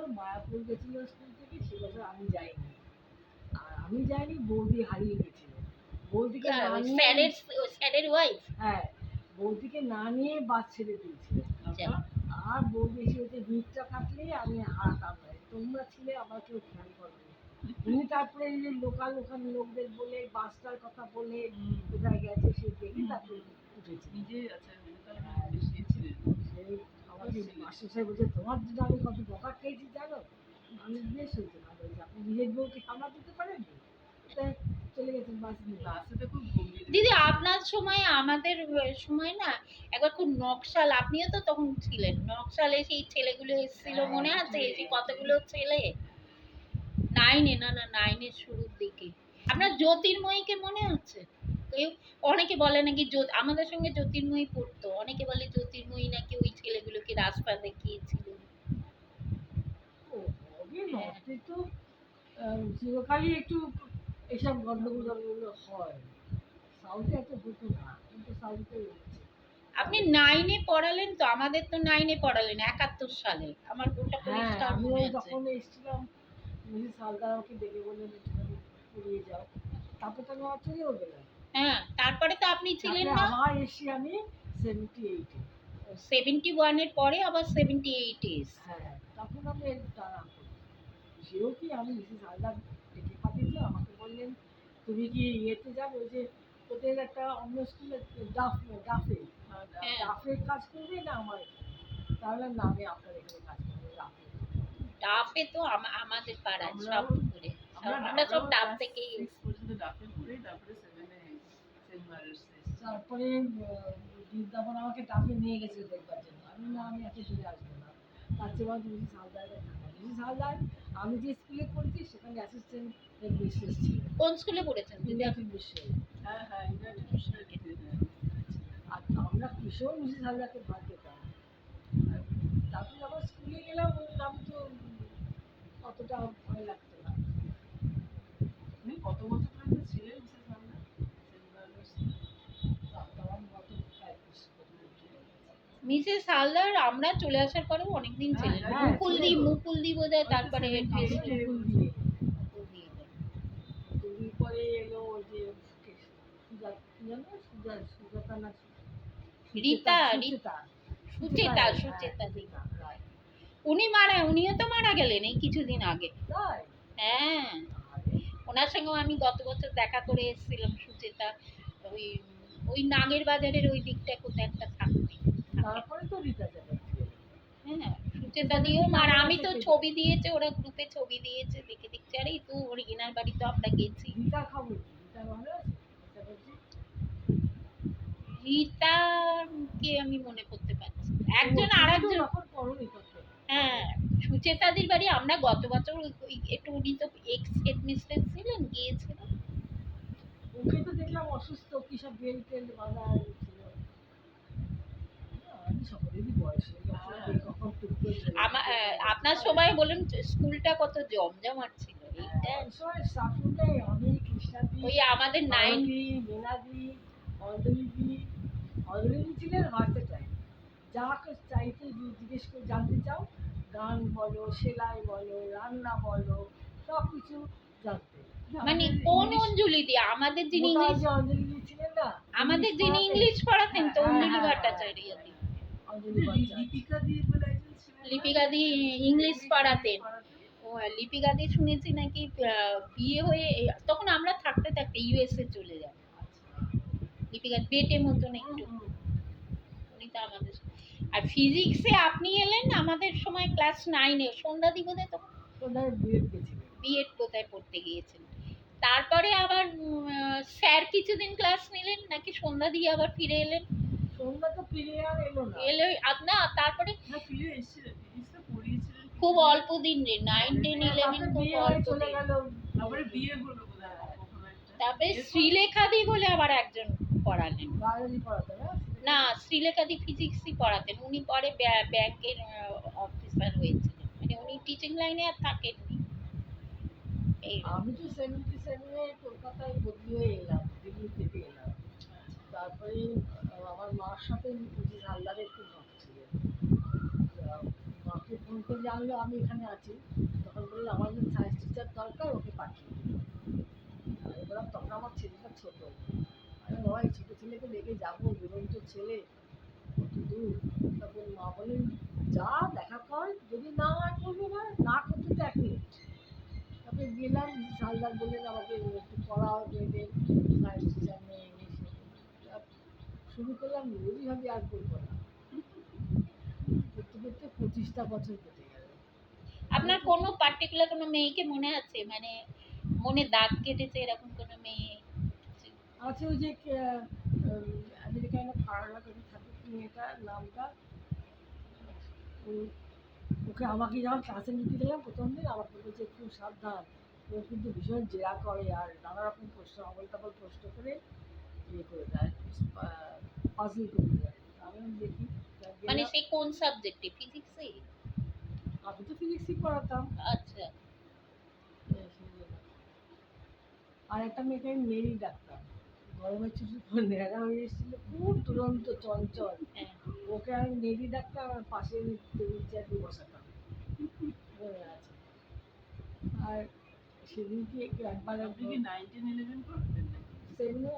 বছর মায়াপুর গেছিল স্কুল থেকে, সে বছর আমি যাইনি। আর আমি যাইনি, বৌদি হারিয়ে গেছিল। বৌদিকে না নিয়ে, স্যারের ওয়াইফ, হ্যাঁ, বৌদিকে না নিয়ে বাস ছেড়ে দিয়েছিল। আর বৌদি এসে হচ্ছে ভিড়টা কাটলে আমি হারাতাম না, তোমরা ছিলে আমার কেউ খেয়াল করবে। উনি তারপরে এই যে লোকাল ওখানে লোকদের বলে বাসটার কথা বলে কোথায় গেছে সে দেখে তারপরে উঠেছি নিজে। আচ্ছা, সেই আমাকে মাস্টার সাহেব বলছে, তোমার জন্য আমি কত বকা খেয়েছি জানো। আমি বেশ হয়েছে না, বলছি আপনি নিজের বউকে সামলা দিতে পারেন না। তাই চলে গেছেন বাস নিয়ে। বাসে তো খুব দিদি আপনার সময় আমাদের সময় না একবার খুব নকশাল, আপনিও তো তখন ছিলেন, নকশালে সেই ছেলেগুলো এসেছিল মনে আছে, সেই কতগুলো ছেলে নাইনে, না না নাইনের শুরুর দিকে। আপনার জ্যোতির্ময়ীকে মনে আছে? কেউ অনেকে বলে নাকি আমাদের সঙ্গে জ্যোতির্ময়ী পড়তো, অনেকে বলে জ্যোতির্ময়ী নাকি ওই ছেলেগুলোকে রাস্তা দেখিয়েছিল। তো চিরকালই একটু এসব গন্ডগোল হয়, সাউথে এত হতো না, কিন্তু সাউথে হচ্ছে। আপনি নাইনে পড়ালেন তো, আমাদের তো নাইনে পড়ালেন 71 সালে, আমার ওটা পরিষ্কার মনে আছে। যখন এসেছিলাম মিসেস হালদার আমাকে ডেকে বললেন একটুখানি পড়িয়ে যাও, তারপর তো আমি চলেও গেলাম। হ্যাঁ, তারপরে তো আপনি ছিলেন না। আমার এসে আমি 78 71 এর পরে আবার 78 এ। হ্যাঁ, তখন আমি টানা সেও কি আমি মিসেস হালদার ডেকে পাঠিয়েছে, আমাকে বললেন তুমি কি ইয়েতে যাবে, ওই যে ওদের একটা অন্য স্কুলে ডাফে ডাফের কাজ করবে না আমার, তাহলে না আমি আপনার এখানে কাজ করবো ডাফে। ডাফে তো আমাদের পাড়ায় সব করে, আমরা সব ডাফ থেকেই ডাফে করে তারপরে 7 এ সেন্ট মার্টিস। তারপরে বৃন্দাবন আমাকে ডাফে নিয়ে গেছিল দেখবার জন্য, আমি না আমি এত দূরে আসবো না, তার চেয়ে বরং মিসেস হালদারের কাছে। মিসেস হালদার আমি যে স্কুলে পড়েছি সেখানে অ্যাসিস্ট্যান্ট হেডমিস্ট্রেস ছিল। কোন স্কুলে পড়েছেন? Indian mission. হ্যাঁ হ্যাঁ, ইন্ডিয়ান মিশন। আর আমরা ভীষণ মিসেস হালদারকে ভয় পেতাম। তারপরে আবার স্কুলে গেলাম, আমি তো অতটা ভয় লাগতো না। আপনি কত বছর ধরে ছিলেন মিসেস হালদার? মিসেস হালদার আমরা চলে আসার পরেও অনেকদিন ছিলেন। মুকুলদি বোধহয় তারপরে পরে এলো ওই যে সুচেতা উনিও তো মারা গেলেন এই কিছুদিন আগে। হ্যাঁ, ওনার সঙ্গেও আমি গত বছর দেখা করে এসেছিলাম। সুচেতা ওই ওই নাগের বাজারের ওই দিকটা কোথায় একটা থাকবে। তারপরে তো রিতা চ্যাটার্জি। হ্যাঁ, সুচেতা দিয়েও মারা, আমি তো ছবি দিয়েছে, ওরা গ্রুপে ছবি দিয়েছে, দেখে দেখছি আরে তো ওর এনার বাড়ি তো আমরা গেছি। রিতা খবর রিতা ভালো আছে? রিতাকে আমি মনে করতে পারছি, একজন আরেকজন। হ্যাঁ, সুচেতাদির বাড়ি আমরা গত বছর একটু, উনি তো এক্স হেডমিস্ট্রেস ছিলেন, গিয়েছিলাম। ওকে তো দেখলাম অসুস্থ, কি সব বেল টেল বাঁধা ছিল। আপনার সময় বলুন স্কুলটা কত জমজমাট ছিল। ওই আমাদের ছিলেন মাস্টারটাই, যা চাইতে জিজ্ঞেস করে জানতে চাও, গান বলো, সেলাই বলো, রান্না বলো, সব কিছু জানতে। মানে কোন অঞ্জলি দি? আমাদের যিনি ইংলিশ অঞ্জলি ছিলেন না, আমাদের যিনি ইংলিশ পড়াতেন তো অঞ্জলি ভট্টাচার্য দি। লিপিকা দি ইংলিশ পড়াতেন। ও লিপিকা দি শুনেছি নাকি বিয়ে হয়ে তখন আমরা থাকতে থাকতে ইউএসএ চলে যায়। লিপিকা বেটে মতন একটু, উনি তো আমাদের। আর ফিজিক্সে আপনি এলেন আমাদের সময় ক্লাস 9-এ, সন্ধ্যা দি বোধহয় তখন বিএড কোথায় পড়তে গিয়েছেন। তারপরে আবার স্যার কিছুদিন ক্লাস নিলেন নাকি সন্ধ্যা দিয়ে আবার ফিরে এলেন। সন্ধ্যা তো ফিরে আর এলো না, এলো না, তারপরে ফিরে এসেছিলেন, ফিজিক্সটা পড়িয়েছিলেন খুব অল্প দিন রে, 9, 10, 11 খুব অল্প চলে গেল। তারপরে বিয়ে হলো তারপরে শ্রীলেখা দি বলে আবার একজন পড়ালেন। বায়োলজি পড়াতেন না, শ্রীলেখা দি ফিজিক্সই পড়াতেন। উনি পরে ব্যাংকের অফিসার হয়েছিলেন, মানে উনি টিচিং লাইনে আর থাকেননি। আমি তো 77-এ কলকাতায় বদলি হয়ে এলাম, দিল্লি থেকে এলাম। তারপরে আমার মার সাথে মিসেস হালদারের খুব ভাব ছিল, মাকে ফোন করে জানলো আমি এখানে আছি, তখন বললো আমার যে সায়েন্স টিচার দরকার, ওকে পাঠিয়ে দিল। আমি বললাম তখন আমার ছেলেটা ছোট, আমি বাবা এই ছোটো ছেলেকে রেখে যাবো, দুরন্ত ছেলে, কত দূর। তখন মা বলেন যা দেখা কর, যদি না হয় করবে না, না করতে তো 1 মিনিট। তারপরে গেলাম, সালদার বললেন আমাকে একটু পড়াও মেয়েদের, সায়েন্স টিচার নিয়ে এসে শুরু করলাম, রোজই ভাবি আর করবো না। করতে করতে 25টা বছর কেটে গেল। আপনার কোনো পার্টিকুলার কোনো মেয়েকে মনে আছে, মানে মনে দাগ কেটেছে এরকম কোনো মেয়ে? আছে ওই যে আমেরিকায় না ফারালা করে থাকে মেয়েটার নামটা, ওকে আমাকে যখন ক্লাসে নিতে গেলাম প্রথম দিন, আমাকে বলছে খুব সাবধান, ও কিন্তু ভীষণ জেরা করে আর নানা রকম প্রশ্ন, আবল তাবল প্রশ্ন করে ইয়ে করে দেয়, পাজল করে দেয়। আমি দেখি মানে গেলাম, সে কোন সাবজেক্টে, ফিজিক্সে? আমি তো ফিজিক্সই পড়াতাম। আচ্ছা। সেই জন্য। আর একটা মেয়েকে আমি মেরি ডাকতাম, গরমের ছুটির পর ন্যাড়া হয়ে এসেছিল, খুব দুরন্ত চঞ্চল, হ্যাঁ। ওকে আমি মেরি ডাকতাম, আর পাশে টেবিল চেয়ার দিয়ে বসাতাম। মনে আছে। আর সেদিনকে একবার আপনি কি 9, 10, 11 পড়তেন নাকি? সেদিনও